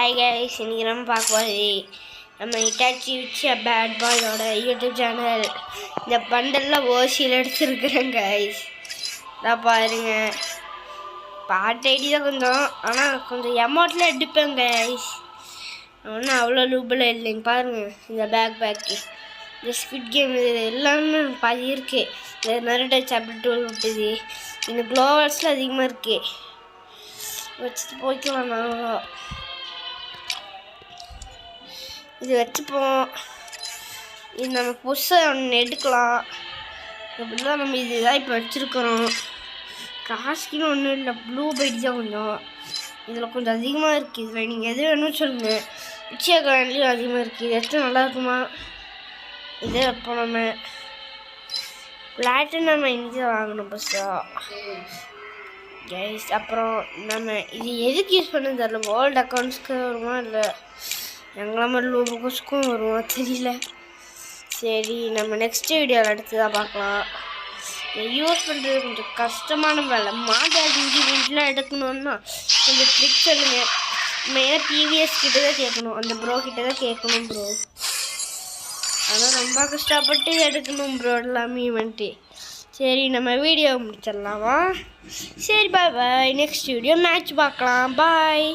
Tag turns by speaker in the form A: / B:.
A: Hi guys, இன்றைக்கி நம்ம பார்க்க போகிறது நம்ம இட்டாச்சி விட்சா பேட் பாயோட யூடியூப் சேனல். இந்த பண்டலில் ஓசியில் எடுத்துருக்குறேன் கைஸ். நான் பாருங்க, பாட்டு ஐடி தான் கொஞ்சம், ஆனால் கொஞ்சம் அமௌண்ட்டில் எடுப்பேன் கைஸ். ஒன்றும் அவ்வளோ லூபில் இல்லைங்க. பாருங்கள் இந்த பேக்கு, இந்த ஸ்குவிட் கேம், இது எல்லாமே பாதி இருக்குது. இந்த நருட்டோ சாப்டர் 12 விட்டுது. இந்த க்ளோவர்ஸில் அதிகமாக இருக்குது. வச்சுட்டு போய்க்கலாம். நாங்களும் இது வச்சுப்போம். இது நம்ம புதுசாக ஒன்று எடுக்கலாம். அப்படிதான் நம்ம இதுதான் இப்போ வச்சுருக்கிறோம். காசுக்குன்னு ஒன்றும் இல்லை, ப்ளூ பைட் தான் கொஞ்சம். இதில் கொஞ்சம் அதிகமாக இருக்குது. இதில் நீங்கள் எது வேணும்னு சொல்லுங்கள். பிச்சியா கிராண்ட்லேயும் அதிகமாக இருக்குது. இது எடுத்து நல்லா இருக்குமா? இதே வைப்போம். நம்ம பிளாட்டினம் நம்ம இங்கே வாங்கணும் புதுசாக கைஸ். அப்புறம் நம்ம இது எதுக்கு யூஸ் பண்ண தெரியல. வேர்ல்டு அக்கௌண்ட்ஸ்க்கு வருமா இல்லை எங்களை மாதிரி லூபுக்கும் வருமா தெரியல. சரி, நம்ம நெக்ஸ்ட் வீடியோவில் எடுத்து தான் பார்க்கலாம். இதை யூஸ் பண்ணுறது கொஞ்சம் கஷ்டமான வேலை. மாடல் இன்ஜினியர்லாம் எடுக்கணுன்னா கொஞ்சம் ட்ரிக் சொல்லுங்க. மெயினாக டிவிஎஸ் கிட்ட தான் கேட்கணும், அந்த ப்ரோ கிட்ட தான் கேட்கணும் ப்ரோ. ஆனால் ரொம்ப கஷ்டப்பட்டு எடுக்கணும் ப்ரோ எல்லாமே வந்துட்டு. சரி, நம்ம வீடியோ முடிச்சிடலாமா? சரி, பாய் பாய். நெக்ஸ்ட் வீடியோ மேட்ச் பார்க்கலாம். பாய்.